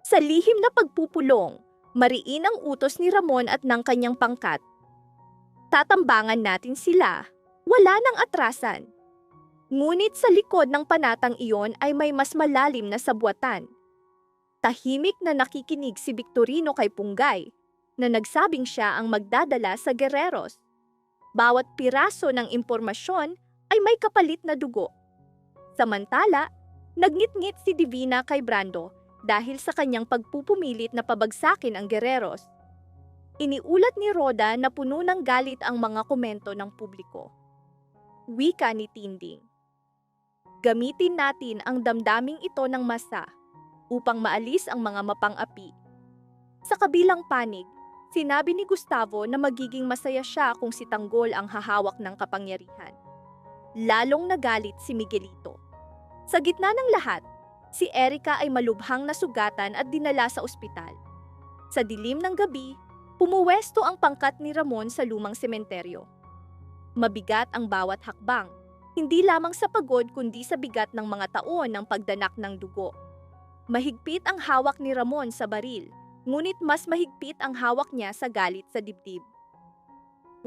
Sa lihim na pagpupulong, mariin ang utos ni Ramon at ng kanyang pangkat. Tatambangan natin sila, wala nang atrasan. Ngunit sa likod ng panatang iyon ay may mas malalim na sabwatan. Tahimik na nakikinig si Victorino kay Punggay, na nagsabing siya ang magdadala sa Guerreros. Bawat piraso ng impormasyon ay may kapalit na dugo. Samantala, nagngit-ngit si Divina kay Brando dahil sa kanyang pagpupumilit na pabagsakin ang Guerreros. Iniulat ni Roda na puno ng galit ang mga komento ng publiko. Wika ni Tinding. Gamitin natin ang damdaming ito ng masa upang maalis ang mga mapang-api. Sa kabilang panig, sinabi ni Gustavo na magiging masaya siya kung si Tanggol ang hahawak ng kapangyarihan. Lalong nagalit si Miguelito. Sa gitna ng lahat, si Erica ay malubhang nasugatan at dinala sa ospital. Sa dilim ng gabi, pumuwesto ang pangkat ni Ramon sa lumang sementeryo. Mabigat ang bawat hakbang, hindi lamang sa pagod kundi sa bigat ng mga taon ng pagdanak ng dugo. Mahigpit ang hawak ni Ramon sa baril, ngunit mas mahigpit ang hawak niya sa galit sa dibdib.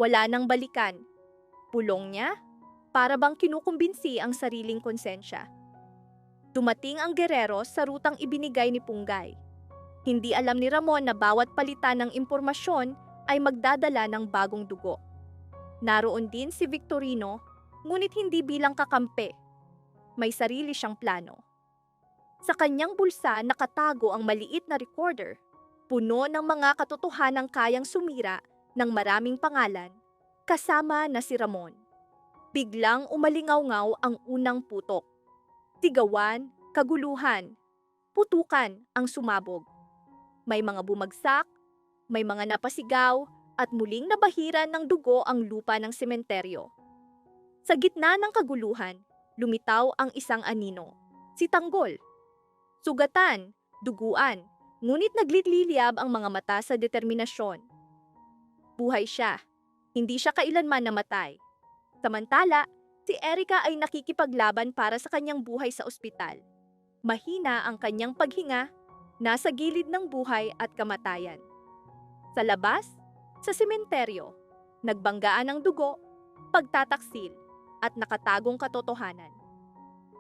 Wala nang balikan. Pulong niya, para bang kinukumbinsi ang sariling konsensya. Dumating ang Guerreros sa rutang ibinigay ni Punggay. Hindi alam ni Ramon na bawat palitan ng impormasyon ay magdadala ng bagong dugo. Naroon din si Victorino, ngunit hindi bilang kakampi. May sarili siyang plano. Sa kanyang bulsa nakatago ang maliit na recorder, puno ng mga katotohanang kayang sumira ng maraming pangalan, kasama na si Ramon. Biglang umalingaw-ngaw ang unang putok. Sigawan, kaguluhan, putukan ang sumabog. May mga bumagsak, may mga napasigaw, at muling nabahiran ng dugo ang lupa ng sementeryo. Sa gitna ng kaguluhan, lumitaw ang isang anino, si Tanggol. Sugatan, duguan, ngunit naglililyab ang mga mata sa determinasyon. Buhay siya, hindi siya kailanman namatay. Samantala, si Erica ay nakikipaglaban para sa kanyang buhay sa ospital. Mahina ang kanyang paghinga, nasa gilid ng buhay at kamatayan. Sa labas, sa sementeryo, nagbanggaan ng dugo, pagtataksil, at nakatagong katotohanan.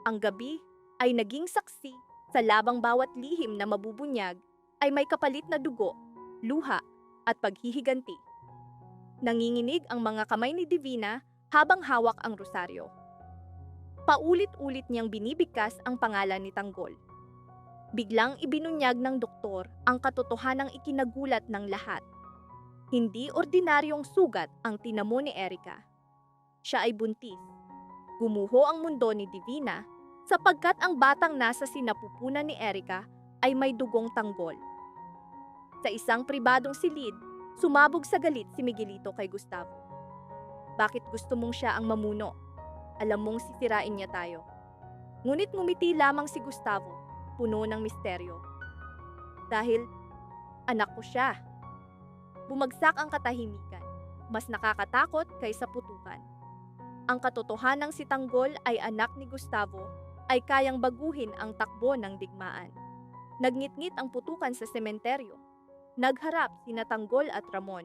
Ang gabi ay naging saksi sa labang bawat lihim na mabubunyag ay may kapalit na dugo, luha, at paghihiganti. Nanginginig ang mga kamay ni Divina habang hawak ang rosaryo. Paulit-ulit niyang binibigkas ang pangalan ni Tanggol. Biglang ibinunyag ng doktor ang katotohanang ikinagulat ng lahat. Hindi ordinaryong sugat ang tinamo ni Erica. Siya ay buntis. Gumuho ang mundo ni Divina sapagkat ang batang nasa sinapupunan ni Erica ay may dugong Tanggol. Sa isang pribadong silid, sumabog sa galit si Miguelito kay Gustavo. Bakit gusto mong siya ang mamuno? Alam mong sisirain niya tayo. Ngunit ngumiti lamang si Gustavo, puno ng misteryo. Dahil anak ko siya. Bumagsak ang katahimikan, mas nakakatakot kaysa putukan. Ang katotohanang si Tanggol ay anak ni Gustavo ay kayang baguhin ang takbo ng digmaan. Nagnitngit ang putukan sa sementeryo. Nagharap sina Tanggol at Ramon.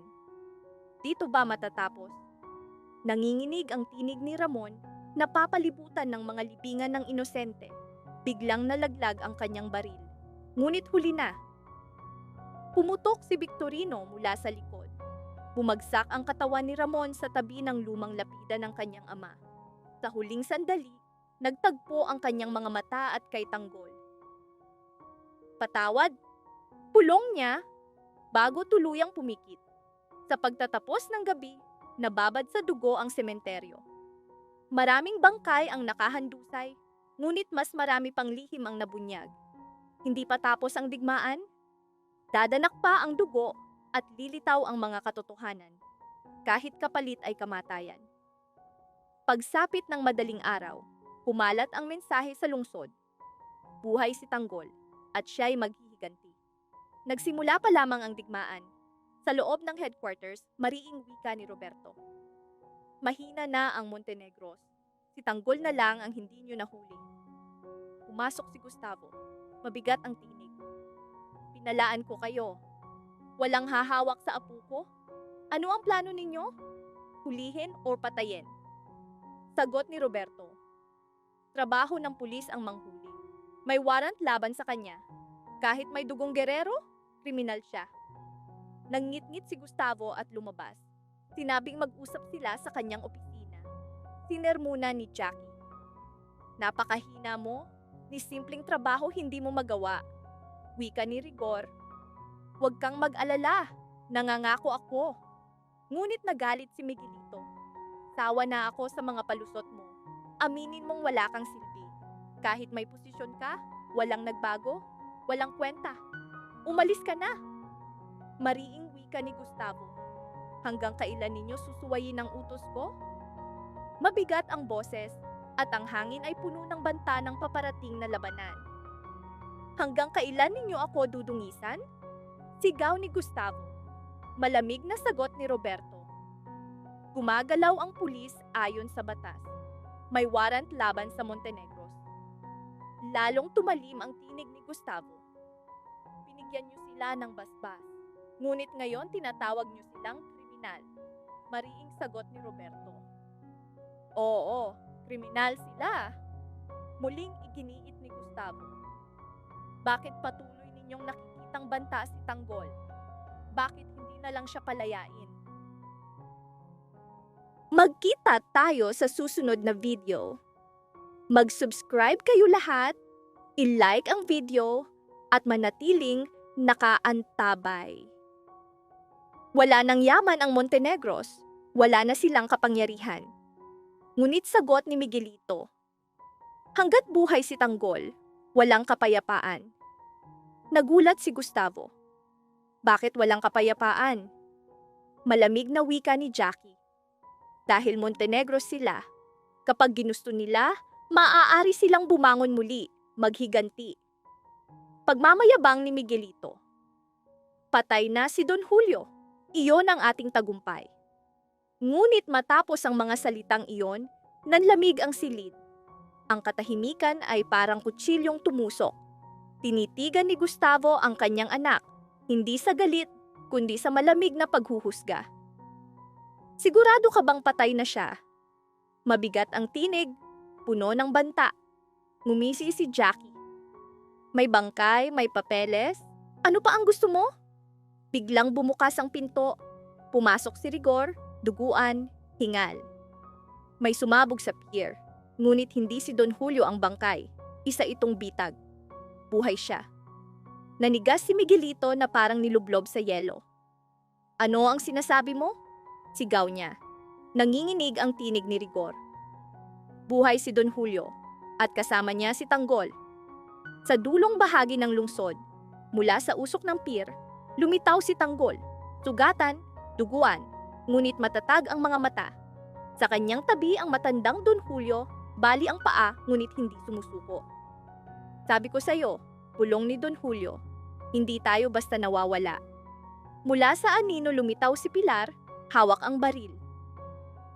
Dito ba matatapos? Nanginginig ang tinig ni Ramon, napapalibutan ng mga libingan ng inosente. Biglang nalaglag ang kanyang baril. Ngunit huli na. Pumutok si Victorino mula sa likod. Bumagsak ang katawan ni Ramon sa tabi ng lumang lapida ng kanyang ama. Sa huling sandali, nagtagpo ang kanyang mga mata at kay Tanggol. Patawad, pulong niya, bago tuluyang pumikit. Sa pagtatapos ng gabi, nababad sa dugo ang sementeryo. Maraming bangkay ang nakahandusay, ngunit mas marami pang lihim ang nabunyag. Hindi pa tapos ang digmaan? Dadanak pa ang dugo at lilitaw ang mga katotohanan, kahit kapalit ay kamatayan. Pagsapit ng madaling araw, kumalat ang mensahe sa lungsod. Buhay si Tanggol at siya'y maghihiganti. Nagsimula pa lamang ang digmaan. Sa loob ng headquarters, mariing wika ni Roberto. Mahina na ang Montenegros. Si Tanggol na lang ang hindi nyo nahuli. Pumasok si Gustavo. Mabigat ang tinig. Hinalaan ko kayo. Walang hahawak sa apo ko? Ano ang plano ninyo? Hulihin o patayin? Sagot ni Roberto. Trabaho ng pulis ang manghuli. May warrant laban sa kanya. Kahit may dugong gerero, kriminal siya. Nangngit-ngit si Gustavo at lumabas. Sinabing mag-usap sila sa kanyang opisina. Sinermona ni Jackie. Napakahina mo, ni simpleng trabaho hindi mo magawa. Wika ni Rigor. Huwag kang mag-alala, nangangako ako. Ngunit nagalit si Miguelito. Sawa na ako sa mga palusot mo. Aminin mong wala kang silbi. Kahit may posisyon ka, walang nagbago, walang kwenta. Umalis ka na. Mariing wika ni Gustavo. Hanggang kailan ninyo susuwayin ang utos ko? Mabigat ang boses at ang hangin ay puno ng banta ng paparating na labanan. Hanggang kailan ninyo ako dudungisan? Sigaw ni Gustavo. Malamig na sagot ni Roberto. Gumagalaw ang pulis ayon sa batas. May warrant laban sa Montenegros. Lalong tumalim ang tinig ni Gustavo. Binigyan niyo sila ng basbas. Ngunit ngayon tinatawag niyo silang kriminal. Mariing sagot ni Roberto. Oo, kriminal sila. Muling iginiit ni Gustavo. Bakit patuloy ninyong nakikitang banta si Tanggol? Bakit hindi na lang siya palayain? Magkita tayo sa susunod na video. Mag-subscribe kayo lahat, i-like ang video, at manatiling nakaantabay. Wala nang yaman ang Montenegros, wala na silang kapangyarihan. Ngunit sagot ni Miguelito, hanggat buhay si Tanggol, walang kapayapaan. Nagulat si Gustavo. Bakit walang kapayapaan? Malamig na wika ni Jackie. Dahil Montenegros sila, kapag ginusto nila, maaari silang bumangon muli, maghiganti. Pagmamayabang ni Miguelito. Patay na si Don Julio. Iyon ang ating tagumpay. Ngunit matapos ang mga salitang iyon, nanlamig ang silid. Ang katahimikan ay parang kutsilyong tumusok. Tinitigan ni Gustavo ang kanyang anak, hindi sa galit, kundi sa malamig na paghuhusga. Sigurado ka bang patay na siya? Mabigat ang tinig, puno ng banta. Ngumisi si Jackie. May bangkay, may papeles. Ano pa ang gusto mo? Biglang bumukas ang pinto. Pumasok si Rigor, duguan, hingal. May sumabog sa pier. Ngunit hindi si Don Julio ang bangkay. Isa itong bitag. Buhay siya. Nanigas si Miguelito na parang nilublob sa yelo. Ano ang sinasabi mo? Sigaw niya. Nanginginig ang tinig ni Rigor. Buhay si Don Julio at kasama niya si Tanggol. Sa dulong bahagi ng lungsod, mula sa usok ng pier, lumitaw si Tanggol. Sugatan, duguan, ngunit matatag ang mga mata. Sa kanyang tabi ang matandang Don Julio, bali ang paa ngunit hindi sumusuko. Sabi ko sa'yo, pulong ni Don Julio, hindi tayo basta nawawala. Mula sa anino lumitaw si Pilar, hawak ang baril.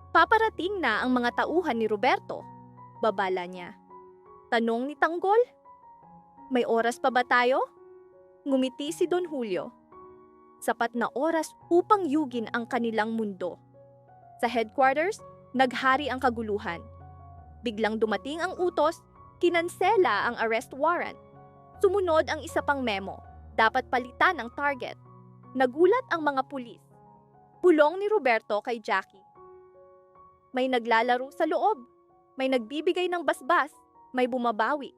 Paparating na ang mga tauhan ni Roberto. Babala niya. Tanong ni Tanggol, may oras pa ba tayo? Ngumiti si Don Julio. Sapat na oras upang yugin ang kanilang mundo. Sa headquarters, naghari ang kaguluhan. Biglang dumating ang utos, kinansela ang arrest warrant. Sumunod ang isa pang memo, dapat palitan ang target. Nagulat ang mga pulis. Pulong ni Roberto kay Jackie. May naglalaro sa loob, may nagbibigay ng basbas, may bumabawi.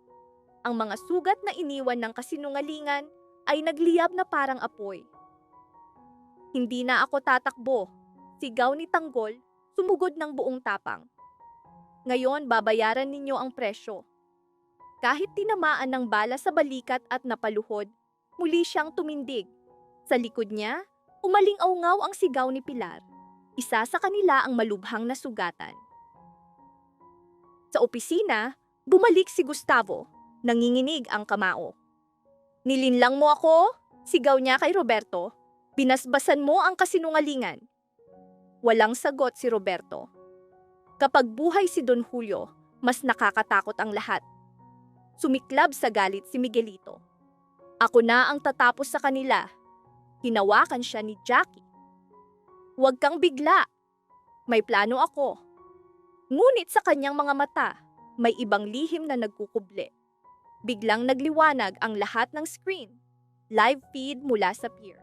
Ang mga sugat na iniwan ng kasinungalingan ay nagliyab na parang apoy. Hindi na ako tatakbo, sigaw ni Tanggol, sumugod ng buong tapang. Ngayon babayaran ninyo ang presyo. Kahit tinamaan ng bala sa balikat at napaluhod, muli siyang tumindig. Sa likod niya, umaling-aungaw ang sigaw ni Pilar. Isa sa kanila ang malubhang na sugatan. Sa opisina, bumalik si Gustavo. Nanginginig ang kamao. Nilinlang mo ako? Sigaw niya kay Roberto. Binasbasan mo ang kasinungalingan. Walang sagot si Roberto. Kapag buhay si Don Julio, mas nakakatakot ang lahat. Sumiklab sa galit si Miguelito. Ako na ang tatapos sa kanila. Hinawakan siya ni Jackie. Huwag kang bigla. May plano ako. Ngunit sa kanyang mga mata, may ibang lihim na nagkukuble. Biglang nagliwanag ang lahat ng screen. Live feed mula sa pier.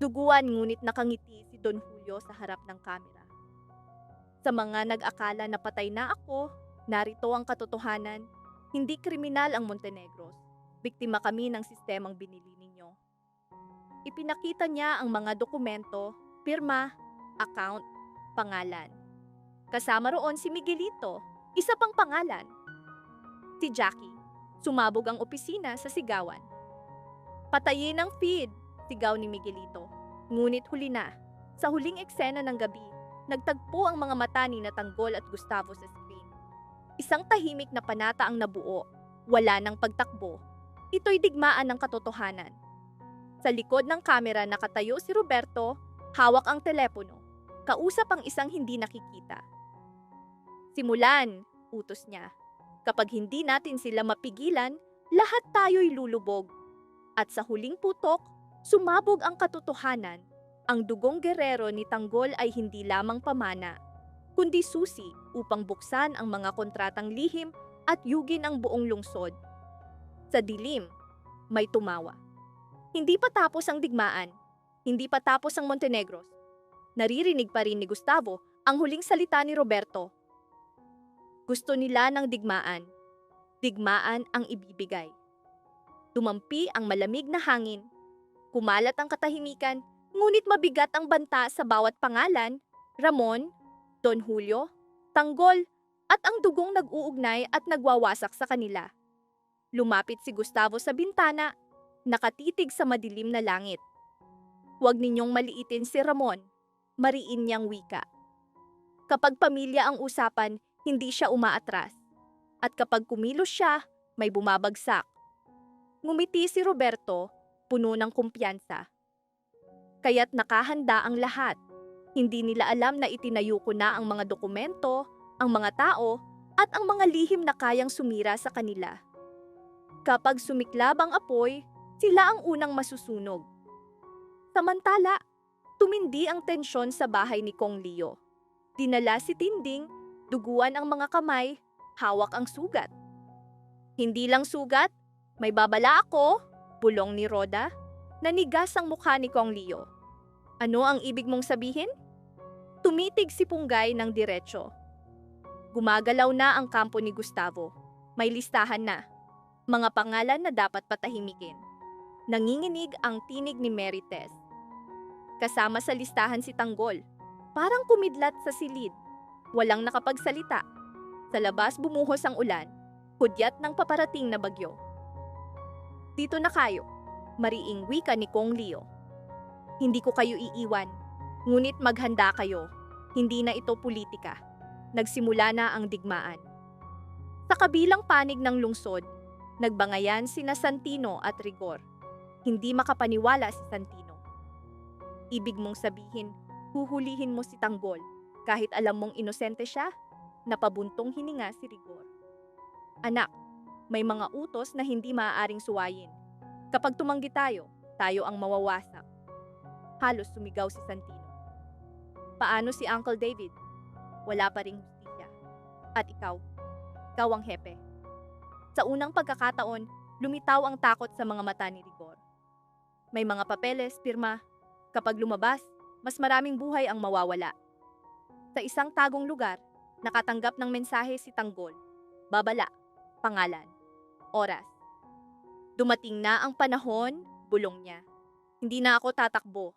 Duguan ngunit nakangiti si Don Julio sa harap ng kamera. Sa mga nag-akala na patay na ako, narito ang katotohanan. Hindi kriminal ang Montenegros. Biktima kami ng sistemang binili ninyo. Ipinakita niya ang mga dokumento, pirma, account, pangalan. Kasama roon si Miguelito, isa pang pangalan. Si Jackie, sumabog ang opisina sa sigawan. Patayin ang feed, sigaw ni Miguelito. Ngunit huli na, sa huling eksena ng gabi, nagtagpo ang mga mata ni Tanggol at Gustavo sa screen. Isang tahimik na panata ang nabuo, wala nang pagtakbo. Ito'y digmaan ng katotohanan. Sa likod ng kamera nakatayo si Roberto, hawak ang telepono, kausap ang isang hindi nakikita. Simulan, utos niya. Kapag hindi natin sila mapigilan, lahat tayo'y lulubog. At sa huling putok, sumabog ang katotohanan. Ang dugong gerero ni Tanggol ay hindi lamang pamana, kundi susi upang buksan ang mga kontratang lihim at yugin ang buong lungsod. Sa dilim, may tumawa. Hindi pa tapos ang digmaan. Hindi pa tapos ang Montenegros. Naririnig pa rin ni Gustavo ang huling salita ni Roberto. Gusto nila ng digmaan. Digmaan ang ibibigay. Tumampi ang malamig na hangin. Kumalat ang katahimikan, ngunit mabigat ang banta sa bawat pangalan, Ramon, Don Julio, Tanggol, at ang dugong nag-uugnay at nagwawasak sa kanila. Lumapit si Gustavo sa bintana, nakatitig sa madilim na langit. Huwag ninyong maliitin si Ramon, mariin niyang wika. Kapag pamilya ang usapan, hindi siya umaatras. At kapag kumilos siya, may bumabagsak. Ngumiti si Roberto, puno ng kumpiyansa. Kaya't nakahanda ang lahat. Hindi nila alam na itinayo ko na ang mga dokumento, ang mga tao, at ang mga lihim na kayang sumira sa kanila. Kapag sumiklab ang apoy, sila ang unang masusunog. Samantala, tumindi ang tensyon sa bahay ni Kong Leo. Dinala si Tinding, duguan ang mga kamay, hawak ang sugat. Hindi lang sugat, may babala ako, bulong ni Roda. Nanigas ang mukha ni Kong Leo. Ano ang ibig mong sabihin? Tumitig si Punggay ng diretso. Gumagalaw na ang kampo ni Gustavo. May listahan na. Mga pangalan na dapat patahimikin. Nanginginig ang tinig ni Merites. Kasama sa listahan si Tanggol. Parang kumidlat sa silid. Walang nakapagsalita. Sa labas bumuhos ang ulan. Hudyat ng paparating na bagyo. Dito na kayo. Mariing wika ni Kong Leo. Hindi ko kayo iiwan. Ngunit maghanda kayo. Hindi na ito politika. Nagsimula na ang digmaan. Sa kabilang panig ng lungsod, nagbangayan sina Santino at Rigor. Hindi makapaniwala si Santino. Ibig mong sabihin, huhulihin mo si Tanggol kahit alam mong inosente siya? Napabuntong hininga si Rigor. Anak, may mga utos na hindi maaaring suwayin. Kapag tumanggi tayo, tayo ang mawawasak. Halos sumigaw si Santino. Paano si Uncle David? Wala pa ring hustisya. At ikaw ang hepe. Sa unang pagkakataon, lumitaw ang takot sa mga mata ni Rigor. May mga papeles, pirma. Kapag lumabas, mas maraming buhay ang mawawala. Sa isang tagong lugar, nakatanggap ng mensahe si Tanggol. Babala, pangalan, oras. Dumating na ang panahon, bulong niya. Hindi na ako tatakbo.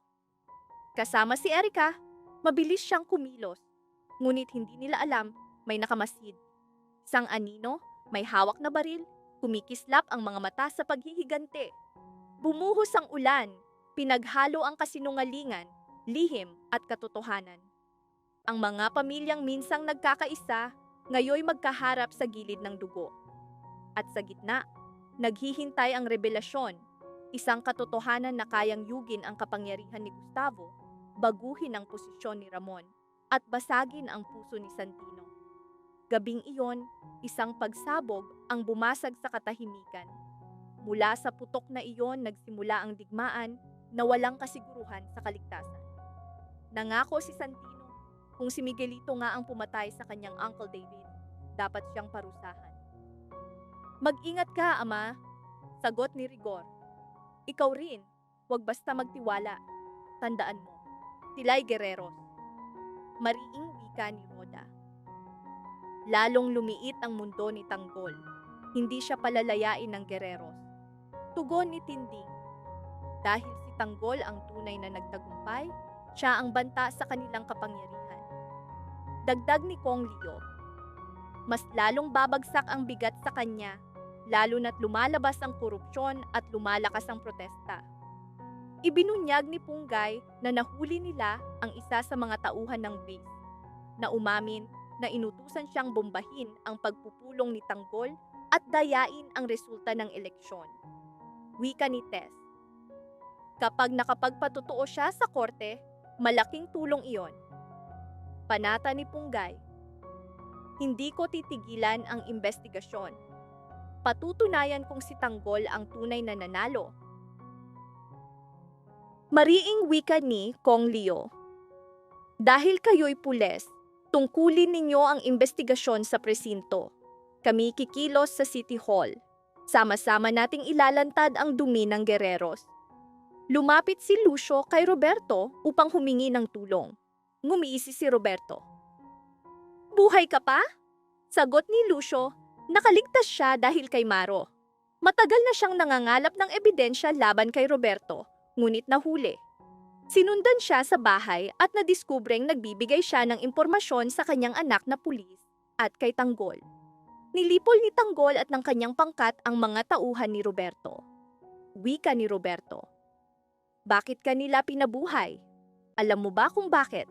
Kasama si Erica, mabilis siyang kumilos. Ngunit hindi nila alam, may nakamasid. Isang anino, may hawak na baril, kumikislap ang mga mata sa paghihigante. Bumuhos ang ulan, pinaghalo ang kasinungalingan, lihim at katotohanan. Ang mga pamilyang minsang nagkakaisa, ngayoy magkaharap sa gilid ng dugo. At sa gitna, naghihintay ang revelasyon, isang katotohanan na kayang yugin ang kapangyarihan ni Gustavo, baguhin ang posisyon ni Ramon, at basagin ang puso ni Santino. Gabing iyon, isang pagsabog ang bumasag sa katahimikan. Mula sa putok na iyon nagsimula ang digmaan na walang kasiguruhan sa kaligtasan. Nangako si Santino, kung si Miguelito nga ang pumatay sa kanyang Uncle David, dapat siyang parusahan. Mag-ingat ka, ama, sagot ni Rigor. Ikaw rin, huwag basta magtiwala. Tandaan mo, sila'y gereros. Mariing wika ni Roda. Lalong lumiit ang mundo ni Tanggol. Hindi siya palalayain ng gereros. Tugon ni Tinding. Dahil si Tanggol ang tunay na nagtagumpay, siya ang banta sa kanilang kapangyarihan. Dagdag ni Kong Leo. Mas lalong babagsak ang bigat sa kanya, lalo na't lumalabas ang korupsyon at lumalakas ang protesta. Ibinunyag ni Punggay na nahuli nila ang isa sa mga tauhan ng base, na umamin na inutusan siyang bombahin ang pagpupulong ni Tanggol at dayain ang resulta ng eleksyon. Wika ni Tess. Kapag nakapagpatotoo siya sa korte, malaking tulong iyon. Panata ni Punggay. Hindi ko titigilan ang investigasyon. Patutunayan kong si Tanggol ang tunay na nanalo. Mariing wika ni Kong Leo. Dahil kayo'y pules, tungkulin ninyo ang investigasyon sa presinto. Kami kikilos sa City Hall. Sama-sama nating ilalantad ang dumi ng gereros. Lumapit si Lucio kay Roberto upang humingi ng tulong. Ngumiisi si Roberto. Buhay ka pa? Sagot ni Lucio, nakaligtas siya dahil kay Maro. Matagal na siyang nangangalap ng ebidensya laban kay Roberto, ngunit nahuli. Sinundan siya sa bahay at nadiskubreng nagbibigay siya ng impormasyon sa kanyang anak na pulis at kay Tanggol. Nilipol ni Tanggol at ng kanyang pangkat ang mga tauhan ni Roberto. Wika ni Roberto. Bakit kanila pinabuhay? Alam mo ba kung bakit?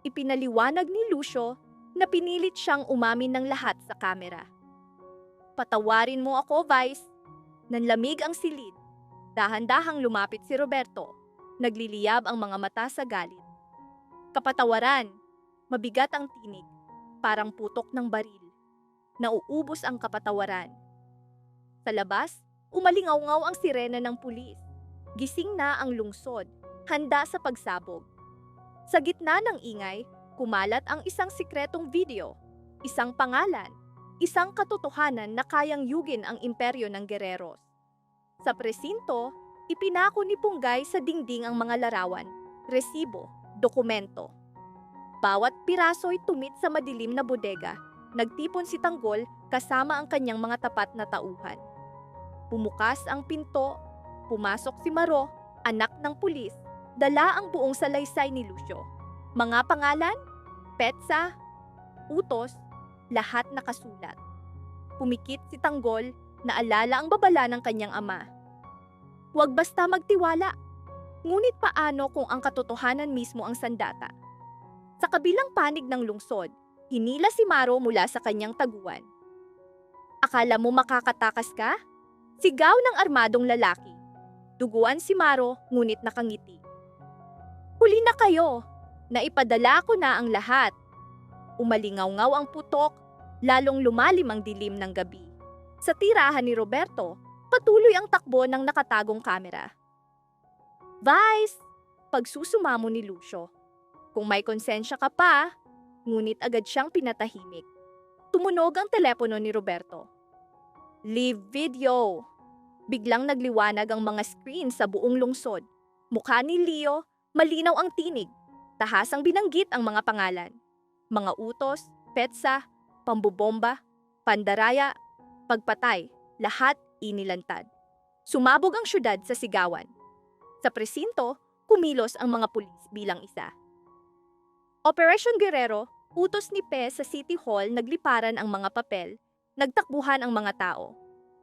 Ipinaliwanag ni Lucio na pinilit siyang umamin ng lahat sa kamera. Patawarin mo ako, Vice. Nanlamig ang silid. Dahan-dahang lumapit si Roberto. Nagliliyab ang mga mata sa galit. Kapatawaran. Mabigat ang tinig. Parang putok ng baril. Nauubos ang kapatawaran. Sa labas, umalingaw-ngaw ang sirena ng pulis. Gising na ang lungsod, handa sa pagsabog. Sa gitna ng ingay, kumalat ang isang sikretong video, isang pangalan, isang katotohanan na kayang yugin ang imperyo ng gereros. Sa presinto, ipinako ni Punggay sa dingding ang mga larawan, resibo, dokumento. Bawat piraso'y tumit sa madilim na bodega. Nagtipon si Tanggol kasama ang kanyang mga tapat na tauhan. Bumukas ang pinto, pumasok si Maro, anak ng pulis, dala ang buong salaysay ni Lucio. Mga pangalan, petsa, utos, lahat nakasulat. Pumikit si Tanggol, naalala ang babala ng kanyang ama. Huwag basta magtiwala. Ngunit paano kung ang katotohanan mismo ang sandata? Sa kabilang panig ng lungsod, hinila si Maro mula sa kanyang taguan. Akala mo makakatakas ka? Sigaw ng armadong lalaki. Duguan si Maro, ngunit nakangiti. Huli na kayo! Naipadala ko na ang lahat. Umalingaw-ngaw ang putok, lalong lumalim ang dilim ng gabi. Sa tirahan ni Roberto, patuloy ang takbo ng nakatagong kamera. Vice! Pagsusumamo ni Lucio. Kung may konsensya ka pa, ngunit agad siyang pinatahimik. Tumunog ang telepono ni Roberto. Live video! Biglang nagliwanag ang mga screen sa buong lungsod. Mukha ni Leo, malinaw ang tinig. Tahasang binanggit ang mga pangalan. Mga utos, petsa, pambubomba, pandaraya, pagpatay, lahat inilantad. Sumabog ang syudad sa sigawan. Sa presinto, kumilos ang mga pulis bilang isa. Operation Guerrero, utos ni Pe sa City Hall, nagliparan ang mga papel, nagtakbuhan ang mga tao.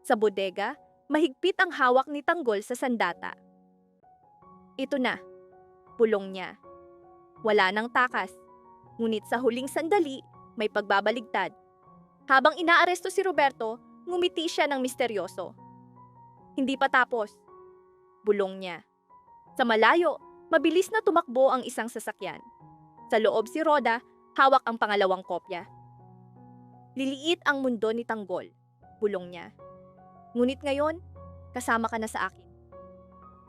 Sa bodega, mahigpit ang hawak ni Tanggol sa sandata. Ito na, pulong niya. Wala nang takas, ngunit sa huling sandali, may pagbabaligtad. Habang inaaresto si Roberto, ngumiti siya ng misteryoso. Hindi pa tapos. Bulong niya. Sa malayo, mabilis na tumakbo ang isang sasakyan. Sa loob si Roda, hawak ang pangalawang kopya. Liliit ang mundo ni Tanggol, bulong niya. Ngunit ngayon, kasama ka na sa akin.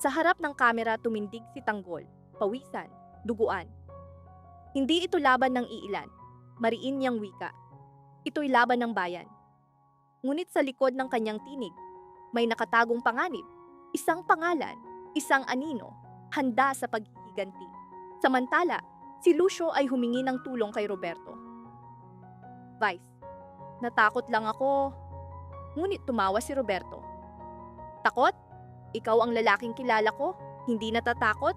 Sa harap ng kamera tumindig si Tanggol, pawisan, duguan. Hindi ito laban ng iilan, mariin niyang wika. Ito'y laban ng bayan. Ngunit sa likod ng kanyang tinig, may nakatagong panganib, isang pangalan, isang anino, handa sa paghihiganti. Samantala, si Lucio ay humingi ng tulong kay Roberto. Vice, natakot lang ako. Ngunit tumawa si Roberto. Takot? Ikaw ang lalaking kilala ko, hindi natatakot?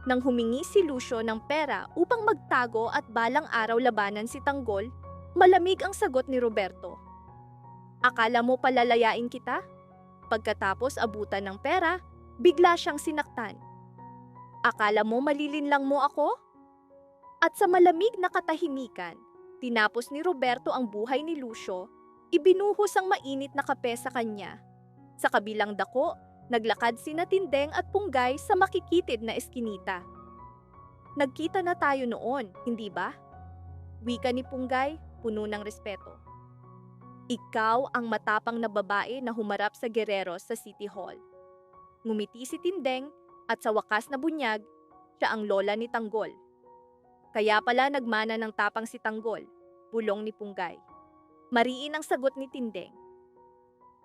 Nang humingi si Lucio ng pera upang magtago at balang araw labanan si Tanggol, malamig ang sagot ni Roberto. Akala mo palalayain kita? Pagkatapos abutan ng pera, bigla siyang sinaktan. Akala mo malilinlang mo ako? At sa malamig na katahimikan, tinapos ni Roberto ang buhay ni Lucio, ibinuhos ang mainit na kape sa kanya. Sa kabilang dako, naglakad sina Tindeng at Punggay sa makikitid na eskinita. Nagkita na tayo noon, hindi ba? Wika ni Punggay, puno ng respeto. Ikaw ang matapang na babae na humarap sa Guerreros sa City Hall. Ngumiti si Tindeng at sa wakas na bunyag, siya ang lola ni Tanggol. Kaya pala nagmana ng tapang si Tanggol, bulong ni Punggay. Mariin ang sagot ni Tindeng.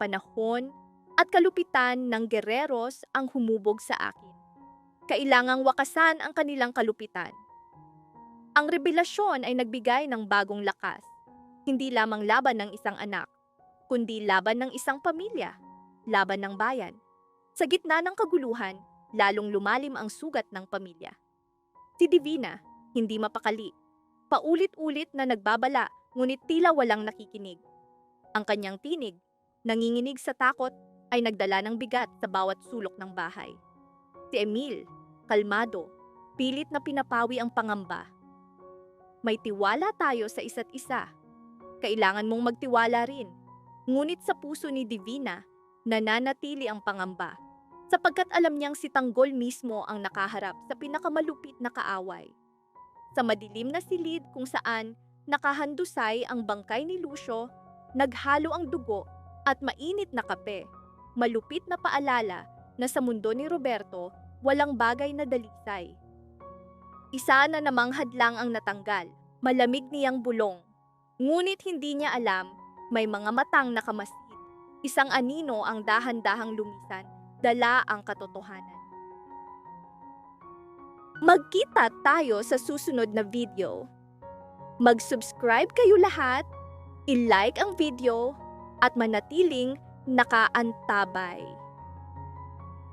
Panahon at kalupitan ng Guerreros ang humubog sa akin. Kailangang wakasan ang kanilang kalupitan. Ang rebelasyon ay nagbigay ng bagong lakas. Hindi lamang laban ng isang anak, kundi laban ng isang pamilya, laban ng bayan. Sa gitna ng kaguluhan, lalong lumalim ang sugat ng pamilya. Si Divina, hindi mapakali, paulit-ulit na nagbabala ngunit tila walang nakikinig. Ang kanyang tinig, nanginginig sa takot, ay nagdala ng bigat sa bawat sulok ng bahay. Si Emil, kalmado, pilit na pinapawi ang pangamba. May tiwala tayo sa isa't isa. Kailangan mong magtiwala rin. Ngunit sa puso ni Divina, nananatili ang pangamba, sapagkat alam niyang si Tanggol mismo ang nakaharap sa pinakamalupit na kaaway. Sa madilim na silid kung saan nakahandusay ang bangkay ni Lucio, naghalo ang dugo at mainit na kape, malupit na paalala na sa mundo ni Roberto, walang bagay na dalisay. Isa na namang hadlang ang natanggal, malamig niyang bulong. Ngunit hindi niya alam, may mga matang nakamasid. Isang anino ang dahan-dahang lumisan, dala ang katotohanan. Magkita tayo sa susunod na video. Mag-subscribe kayo lahat, i-like ang video, at manatiling nakaantabay.